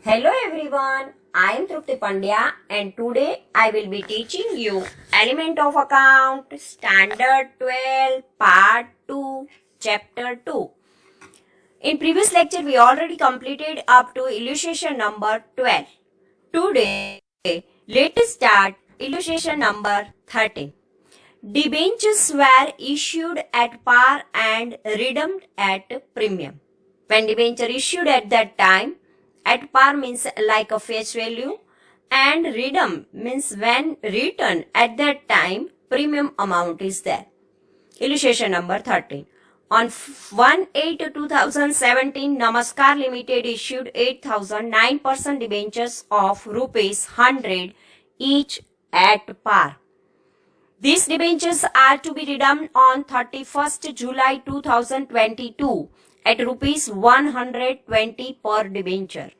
Hello everyone, I am Trupti Pandya and today I will be teaching you Element of Account Standard 12 Part 2 Chapter 2. In previous lecture we already completed up to illustration number 12. Today let us start illustration number 13. Debentures were issued at par and redeemed at premium. When debenture issued at that time, at par means like a face value, and redeem means when returned at that time, premium amount is there. Illustration number 13. On 1/8/2017, Namaskar Limited issued 8,009% debentures of rupees 100 each at par. These debentures are to be redeemed on 31st July 2022 at rupees 120 per debenture.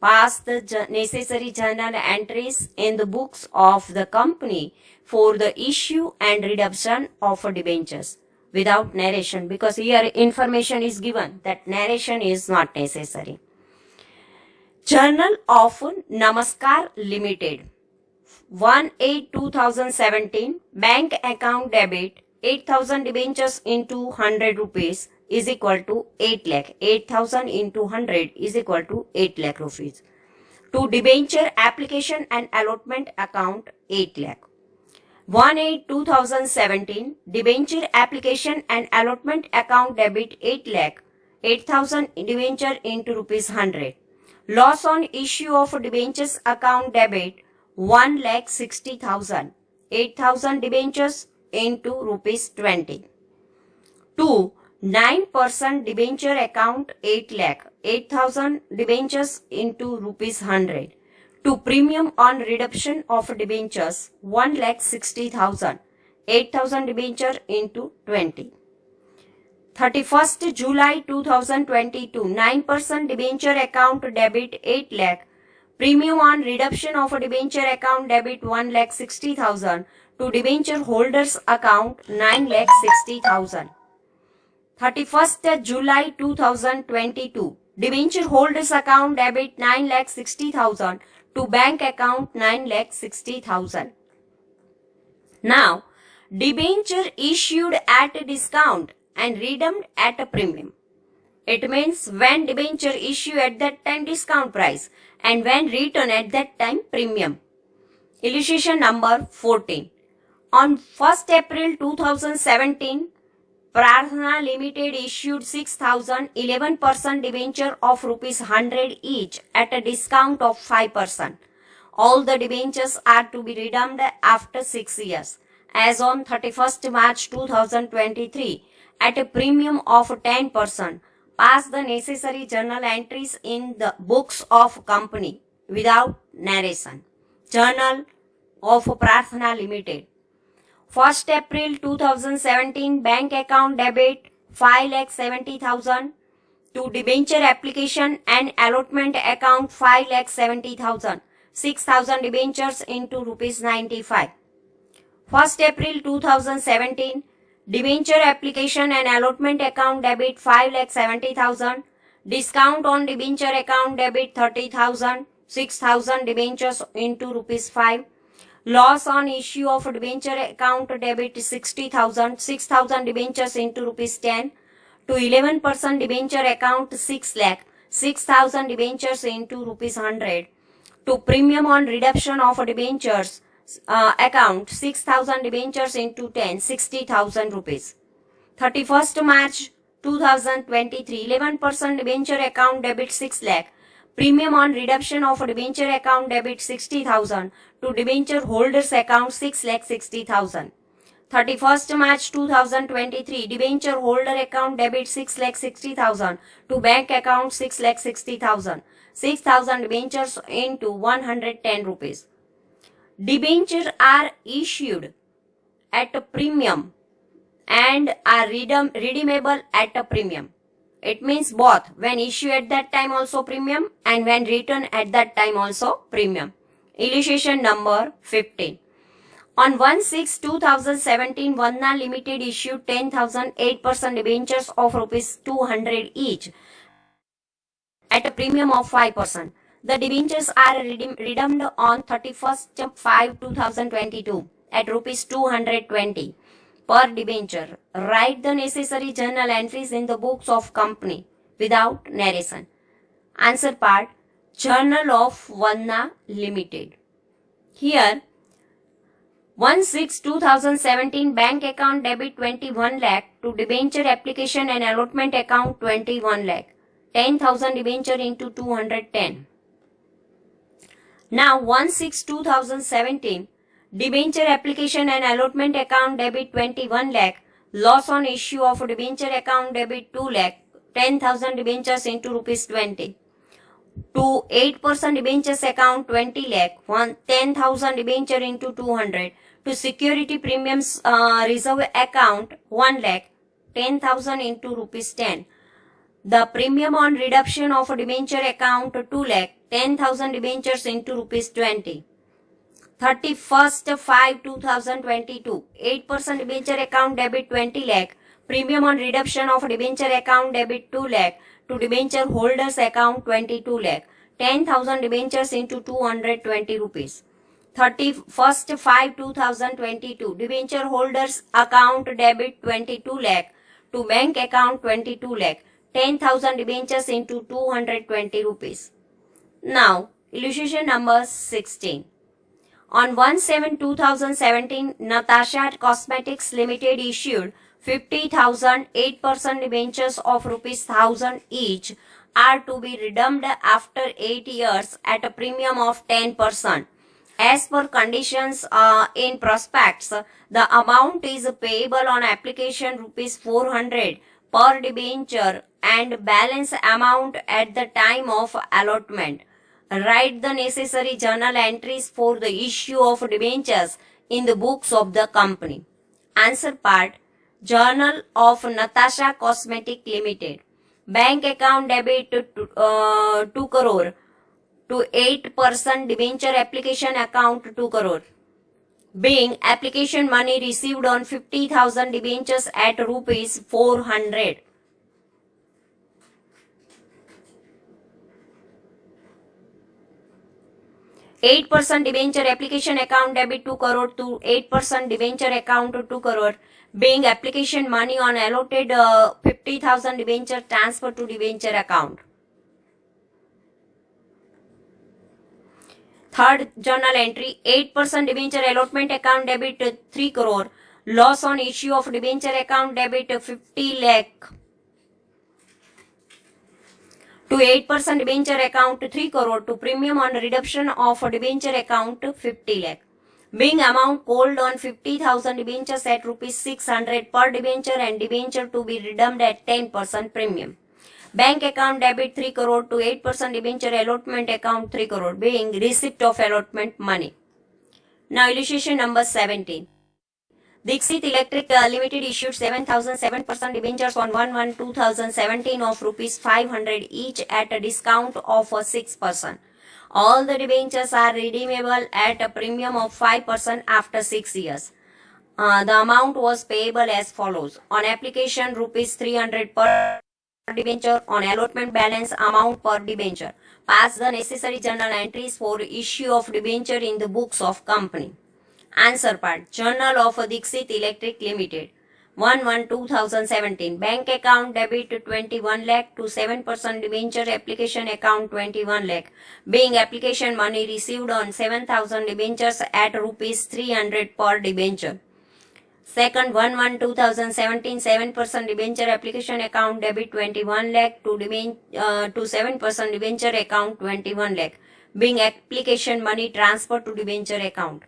Pass the necessary journal entries in the books of the company for the issue and redemption of debentures without narration, because here information is given that narration is not necessary. Journal of Namaskar Limited. 1/8/2017, bank account debit 8,000 debentures into 100 rupees is equal to 8 lakh. 8,000 into 100 is equal to 8 lakh rupees. To debenture application and allotment account 8 lakh. 1/8/2017, debenture application and allotment account debit 8 lakh. 8,000 debenture into rupees 100. Loss on issue of debentures account debit 1,60,000. 8,000 debentures into rupees 20. 2. 9% debenture account 8 lakh. 8,000 debentures into rupees 100. To premium on redemption of debentures 1,60,000. 8,000 debenture into 20. 31st July 2022, 9% debenture account debit 8 lakh. Premium on redemption of a debenture account debit 1,60,000 to debenture holders account 9,60,000. 31st July 2022, debenture holders account debit 9,60,000 to bank account 9,60,000. Now, debenture issued at a discount and redeemed at a premium. It means when debenture issue at that time discount price and when return at that time premium. Illustration number 14. On 1st April 2017, Prarthana Limited issued 6,011% debenture of rupees 100 each at a discount of 5%. All the debentures are to be redeemed after 6 years. As on 31st March 2023, at a premium of 10%. Pass the necessary journal entries in the books of company without narration. Journal of Prarthana Limited. 1st April 2017, bank account debit 5,70,000 to debenture application and allotment account 5,70,000. 6,000 debentures into rupees 95. 1st April 2017, debenture application and allotment account debit 5,70,000. Discount on debenture account debit 30,000. 6,000 debentures into rupees 5. Loss on issue of debenture account debit 60,000. 6,000 debentures into rupees 10. To 11% debenture account 6 lakh. 6,000 debentures into rupees 100. To premium on redemption of debentures account 6,000 debentures into 10, 60,000 rupees. 31st March 2023, 11% debenture account debit 6 lakh. Premium on redemption of debenture account debit 60,000 to debenture holders account 6,60,000. 31st March 2023, debenture holder account debit 6,60,000 to bank account 6,60,000. 6,000 debentures into 110 rupees. Debentures are issued at a premium and are redeemable at a premium. It means both when issued at that time also premium and when returned at that time also premium. Illustration number 15. On 1/6/2017, Vandana Limited issued 10,008% debentures of rupees 200 each at a premium of 5%. The debentures are redeemed on 31st/5/2022 at rupees 220 per debenture. Write the necessary journal entries in the books of company without narration. Answer part. Journal of Vanna Limited. Here 1/6/2017 bank account debit 21 lakh to debenture application and allotment account 21 lakh. 10,000 debenture into 210. Now 1/6/2017 debenture application and allotment account debit 21 lakh. Loss on issue of debenture account debit 2 lakh. 10,000 debentures into rupees 20. To 8% debentures account 20 lakh. 10,000 debenture into 200. To security premiums reserve account 1 lakh. 10,000 into rupees 10. The premium on reduction of debenture account 2 lakh. 10,000 debentures into rupees 20. 31st/5/2022 8% debenture account debit 20 lakh. Premium on reduction of debenture account debit 2 lakh to debenture holders account 22 lakh. 10,000 debentures into 220 rupees. 31st/5/2022 debenture holders account debit 22 lakh to bank account 22 lakh. 10,000 debentures into 220 rupees. Now, illustration number 16. On 1/7/2017, Natasha Cosmetics Limited issued 50,000 8% debentures of rupees 1,000 each are to be redeemed after 8 years at a premium of 10%. As per conditions in prospects, the amount is payable on application rupees 400 per debenture and balance amount at the time of allotment. Write the necessary journal entries for the issue of debentures in the books of the company. Answer part. Journal of Natasha Cosmetics Limited. Bank account debit 2 crore to 8% debenture application account 2 crore. Being application money received on 50,000 debentures at rupees 400. %8 debenture application account debit 2 crore to 8% debenture account 2 crore. Being application money on allotted 50,000 debenture transfer to debenture account. Third journal entry 8% debenture allotment account debit 3 crore. Loss on issue of debenture account debit 50 lakh. To 8% debenture account 3 crore to premium on reduction of debenture account 50 lakh. Being amount called on 50,000 debentures at rupees 600 per debenture and debenture to be redeemed at 10% premium. Bank account debit 3 crore to 8% debenture allotment account 3 crore being receipt of allotment money. Now illustration number 17. Dixit Electric Limited issued 7,007% debentures on 1/1/2017 of rupees 500 each at a discount of 6%. All the debentures are redeemable at a premium of 5% after 6 years. The amount was payable as follows. On application rupees 300 per debenture, on allotment balance amount per debenture. Pass the necessary journal entries for issue of debenture in the books of company. Answer part. Journal of Dixit Electric Limited. 1/1/2017. Bank account debit 21 lakh to 7% debenture application account 21 lakh. Being application money received on 7,000 debentures at rupees 300 per debenture. Second 1/1/2017 7% debenture application account debit 21 lakh to 7% debenture account 21 lakh. Being application money transfer to debenture account.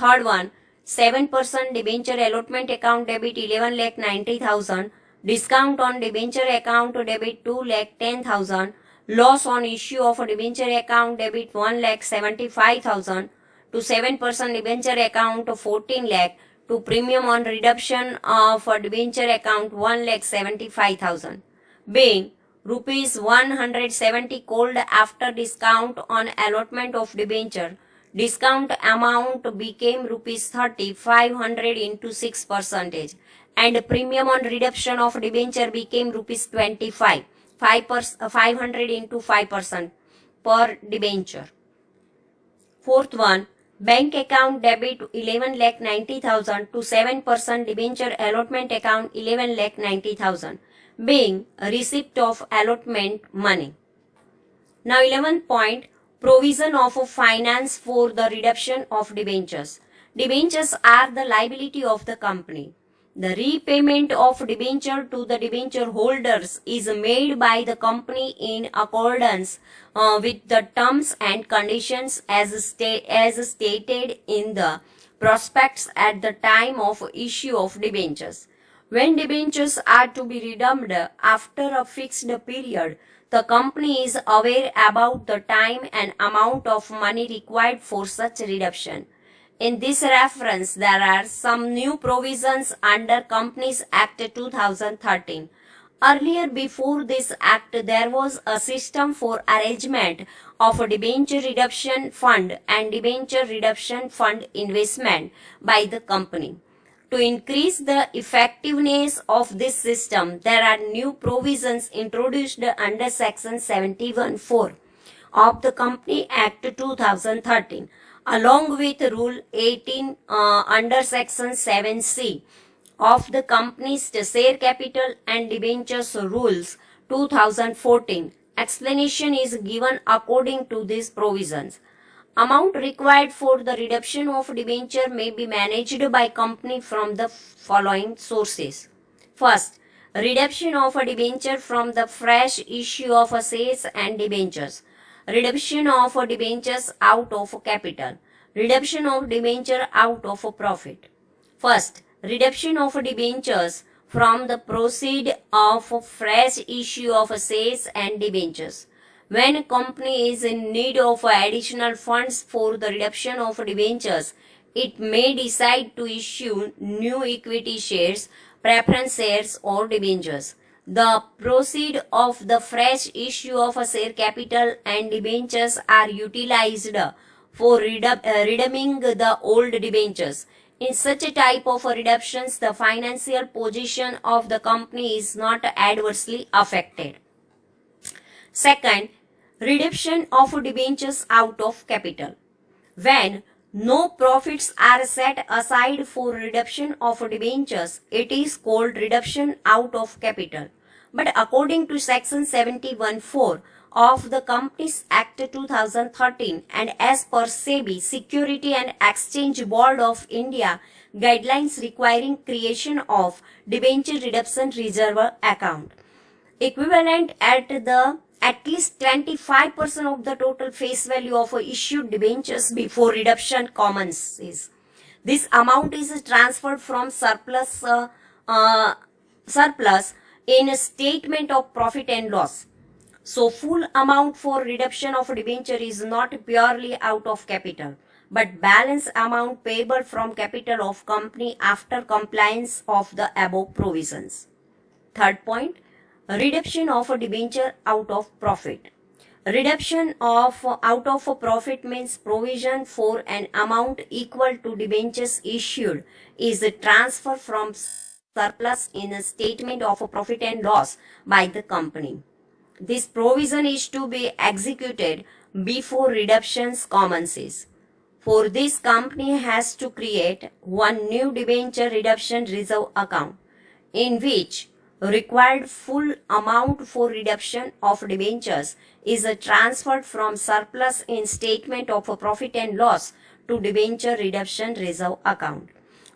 Third one 7% debenture allotment account debit 11 lakh 90,000. Discount on debenture account debit 2 lakh 10,000. Loss on issue of debenture account debit 1 lakh 75,000 to 7% debenture account 14 lakh to premium on reduction of debenture account 1 lakh 75,000. Being rupees 170 called after discount on allotment of debenture. Discount amount became rupees 30, 500 into 6% and premium on reduction of debenture became rupees 25, 500 into 5%. per debenture. Fourth one, bank account debit 11,90,000 to 7% debenture allotment account 11,90,000 being a receipt of allotment money. Now 11th point, provision of finance for the redemption of debentures. Debentures are the liability of the company. The repayment of debenture to the debenture holders is made by the company in accordance with the terms and conditions as stated in the prospectus at the time of issue of debentures. When debentures are to be redeemed after a fixed period, the company is aware about the time and amount of money required for such redemption. In this reference, there are some new provisions under Companies Act 2013. Earlier, before this act, there was a system for arrangement of a debenture redemption fund and debenture redemption fund investment by the company. To increase the effectiveness of this system, there are new provisions introduced under Section 71(4) of the Company Act 2013, along with Rule 18 under Section 7C of the Company's Share Capital and Debentures Rules 2014. Explanation is given according to these provisions. Amount required for the redemption of debenture may be managed by company from the following sources. First, redemption of a debenture from the fresh issue of shares and debentures. Redemption of debentures out of capital. Redemption of debenture out of profit. First, redemption of debentures from the proceed of fresh issue of shares and debentures. When a company is in need of additional funds for the redemption of debentures, it may decide to issue new equity shares, preference shares or debentures. The proceeds of the fresh issue of a share capital and debentures are utilized for redeeming the old debentures. In such a type of redemptions, the financial position of the company is not adversely affected. Second, redemption of debentures out of capital. When no profits are set aside for redemption of debentures, it is called redemption out of capital. But according to Section 71(4) of the Companies Act 2013 and as per SEBI Security and Exchange Board of India guidelines requiring creation of debenture redemption reserve account, equivalent at least 25% of the total face value of issued debentures before redemption commences. This amount is transferred from surplus in a statement of profit and loss. So full amount for redemption of debenture is not purely out of capital, but balance amount payable from capital of company after compliance of the above provisions. Third point, redemption of a debenture out of profit. Redemption of out of a profit means provision for an amount equal to debentures issued is transferred from surplus in a statement of a profit and loss by the company. This provision is to be executed before redemption commences. For this, company has to create one new debenture redemption reserve account in which required full amount for redemption of debentures is transferred from surplus in statement of a profit and loss to debenture redemption reserve account.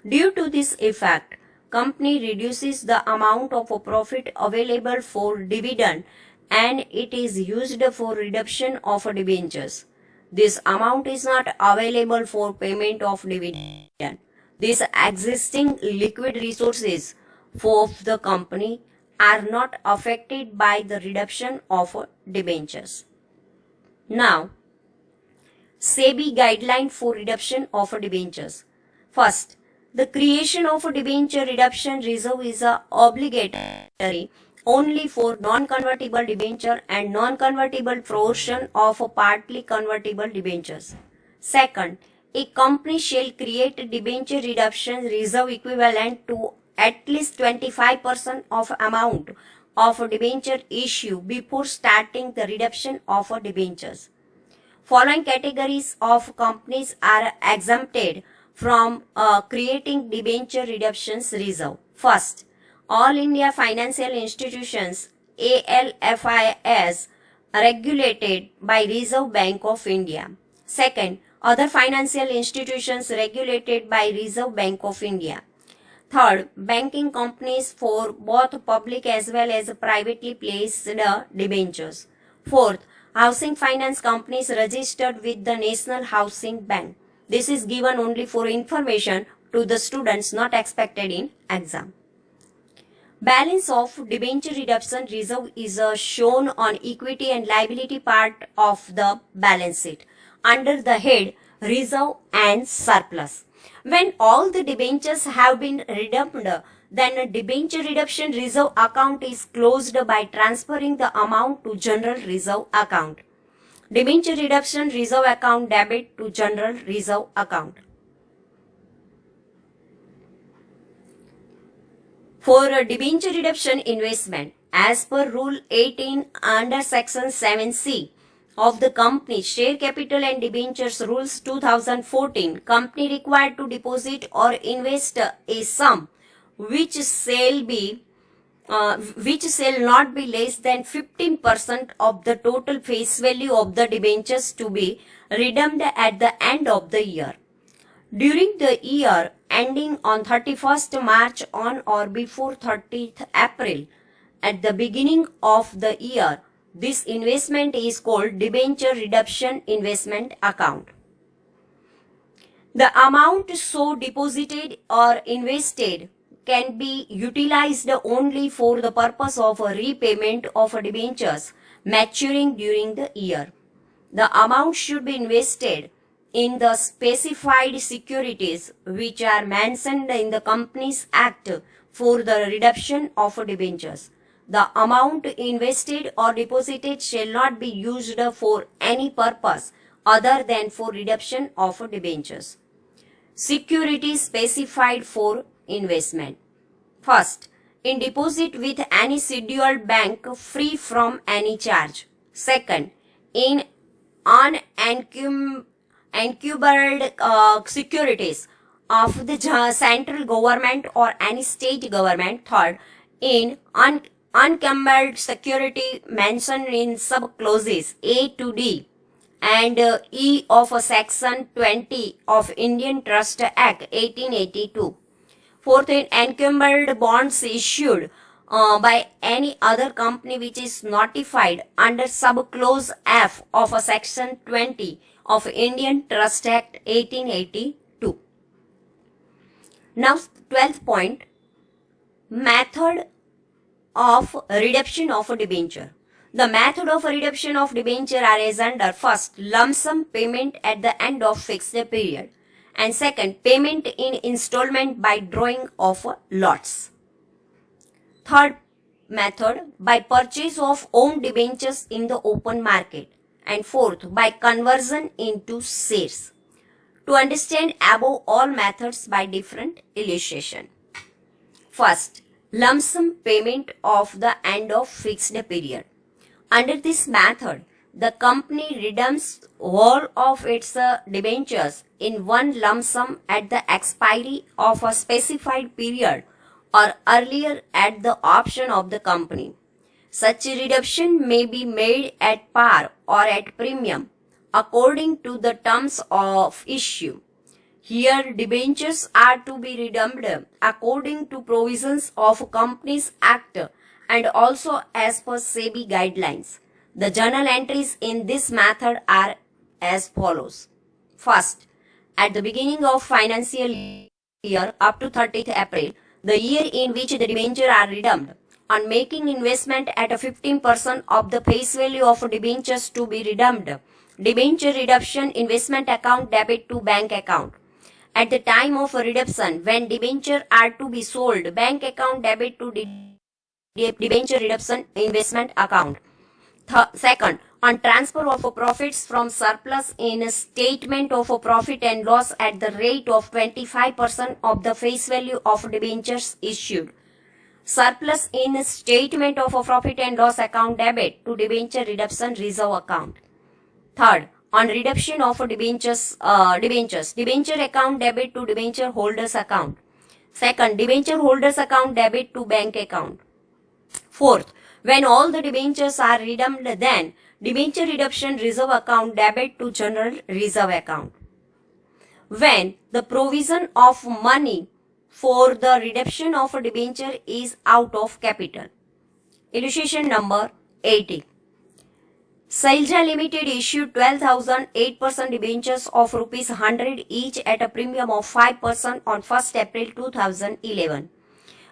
Due to this effect, company reduces the amount of a profit available for dividend and it is used for redemption of debentures. This amount is not available for payment of dividend. These existing liquid resources of the company are not affected by the redemption of debentures. Now, SEBI guideline for redemption of debentures. First, the creation of a debenture redemption reserve is obligatory only for non-convertible debenture and non-convertible portion of partly convertible debentures. Second, a company shall create a debenture redemption reserve equivalent to at least 25% of amount of a debenture issue before starting the redemption of debentures. Following categories of companies are exempted from creating debenture redemptions reserve. First, All India Financial Institutions ALFIS regulated by Reserve Bank of India. Second, other financial institutions regulated by Reserve Bank of India. Third, banking companies for both public as well as privately placed debentures. Fourth, housing finance companies registered with the National Housing Bank. This is given only for information to the students, not expected in exam. Balance of debenture redemption reserve is shown on equity and liability part of the balance sheet under the head Reserve and Surplus. When all the debentures have been redeemed, then a debenture redemption reserve account is closed by transferring the amount to general reserve account. Debenture redemption reserve account debit to general reserve account. For a debenture redemption investment, as per Rule 18 under Section 7C of the Company Share Capital and Debentures Rules 2014, company required to deposit or invest a sum which shall not be less than 15% of the total face value of the debentures to be redeemed at the end of the year. During the year ending on 31st March on or before 30th April, at the beginning of the year, this investment is called debenture redemption investment account. The amount so deposited or invested can be utilized only for the purpose of a repayment of debentures maturing during the year. The amount should be invested in the specified securities which are mentioned in the Companies Act for the redemption of debentures. The amount invested or deposited shall not be used for any purpose other than for redemption of debentures. Securities specified for investment. First, in deposit with any scheduled bank free from any charge. Second, in unencumbered securities of the central government or any state government. Third, in unencumbered security mentioned in sub-clauses A to D and E of Section 20 of Indian Trust Act 1882. Fourth, in encumbered bonds issued by any other company which is notified under sub-clause F of Section 20 of Indian Trust Act 1882. Now, 12th point, method of redemption of a debenture. The method of redemption of debenture are as under: first, lump sum payment at the end of fixed period, and second, payment in installment by drawing of lots. Third method, by purchase of own debentures in the open market, and fourth, by conversion into shares. To understand above all methods by different illustration. First, lump sum payment of the end of fixed period. Under this method, the company redeems all of its debentures in one lump sum at the expiry of a specified period or earlier at the option of the company. Such redemption may be made at par or at premium according to the terms of issue. Here, debentures are to be redeemed according to provisions of Companies Act and also as per SEBI guidelines. The journal entries in this method are as follows. First, at the beginning of financial year up to 30th April, the year in which the debentures are redeemed, on making investment at a 15% of the face value of debentures to be redeemed, debenture redemption investment account debit to bank account. At the time of redemption, when debentures are to be sold, bank account debit to debenture redemption investment account. Second, on transfer of profits from surplus in a statement of a profit and loss at the rate of 25% of the face value of debentures issued. Surplus in a statement of a profit and loss account debit to debenture redemption reserve account. Third, on redemption of debentures, debenture account debit to debenture holders account. Second, debenture holders account debit to bank account. Fourth, when all the debentures are redeemed, then debenture redemption reserve account debit to general reserve account. When the provision of money for the redemption of a debenture is out of capital. Illustration number 80. Sailja Limited issued 12,008% debentures of rupees 100 each at a premium of 5% on 1st April 2011.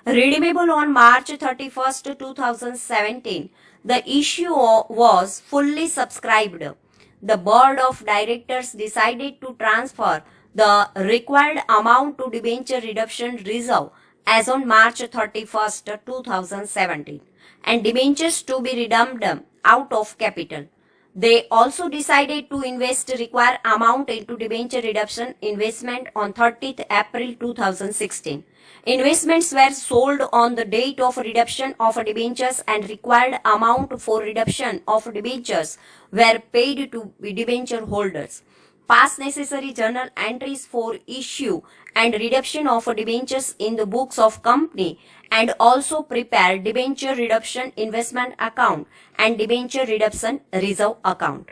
Redeemable on March 31st, 2017. The issue was fully subscribed. The board of directors decided to transfer the required amount to debenture redemption reserve as on March 31st, 2017 and debentures to be redeemed out of capital. They also decided to invest required amount into debenture redemption investment on 30th April 2016. Investments were sold on the date of redemption of debentures and required amount for redemption of debentures were paid to debenture holders. Pass necessary journal entries for issue and redemption of debentures in the books of company and also prepare debenture redemption investment account and debenture redemption reserve account.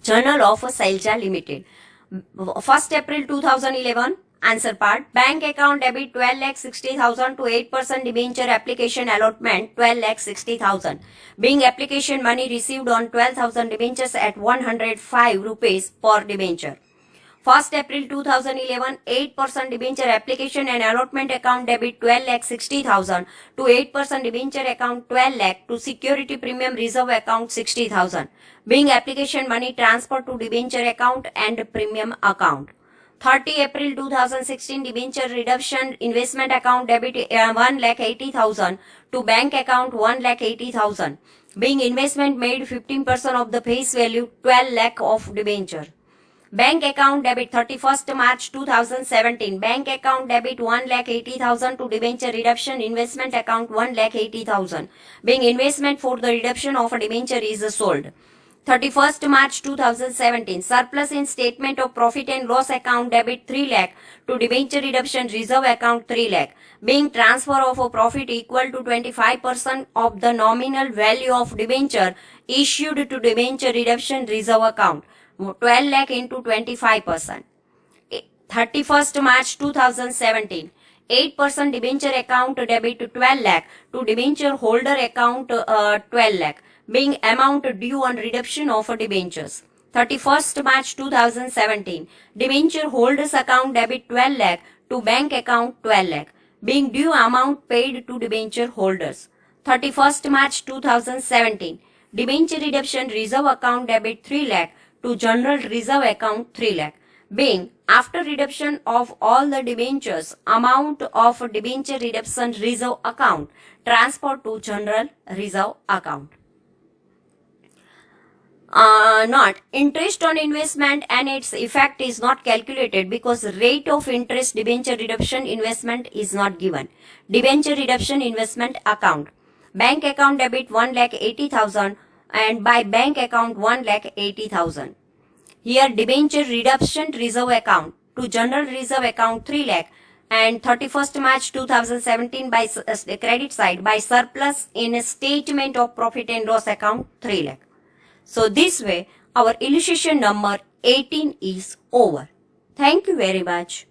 Journal of Sailja Limited. 1st April 2011. Answer part. Bank account debit 12,60,000 to 8% debenture application allotment 12,60,000. Being application money received on 12,000 debentures at 105 rupees per debenture. 1st April 2011, 8% debenture application and allotment account debit 12,60,000 to 8% debenture account 12 lakh to security premium reserve account 60,000. Being application money transferred to debenture account and premium account. 30 April 2016, debenture redemption investment account debit 1,80,000 to bank account 1,80,000. Being investment made 15% of the face value 12 lakh of debenture. Bank account debit 31st March 2017. Bank account debit 1,80,000 to debenture redemption investment account 1,80,000. Being investment for the redemption of a debenture is sold. 31st March 2017. Surplus in statement of profit and loss account debit 3 lakh to debenture redemption reserve account 3 lakh. Being transfer of a profit equal to 25% of the nominal value of debenture issued to debenture redemption reserve account. 12 lakh into 25%. 31st March 2017. 8% debenture account debit 12 lakh to debenture holder account 12 lakh. Being amount due on redemption of debentures. 31st March 2017. Debenture holders account debit 12 lakh to bank account 12 lakh. Being due amount paid to debenture holders. 31st March 2017. Debenture redemption reserve account debit 3 lakh to general reserve account 3 lakh. Being after redemption of all the debentures, amount of debenture redemption reserve account transferred to general reserve account. Not interest on investment and its effect is not calculated because rate of interest debenture redemption investment is not given. Debenture redemption investment account. Bank account debit 1,80,000 and by bank account 1,80,000. Here debenture redemption reserve account to general reserve account 3 lakh and 31st March 2017 by credit side by surplus in a statement of profit and loss account 3 lakh. So this way our illustration number 18 is over. Thank you very much.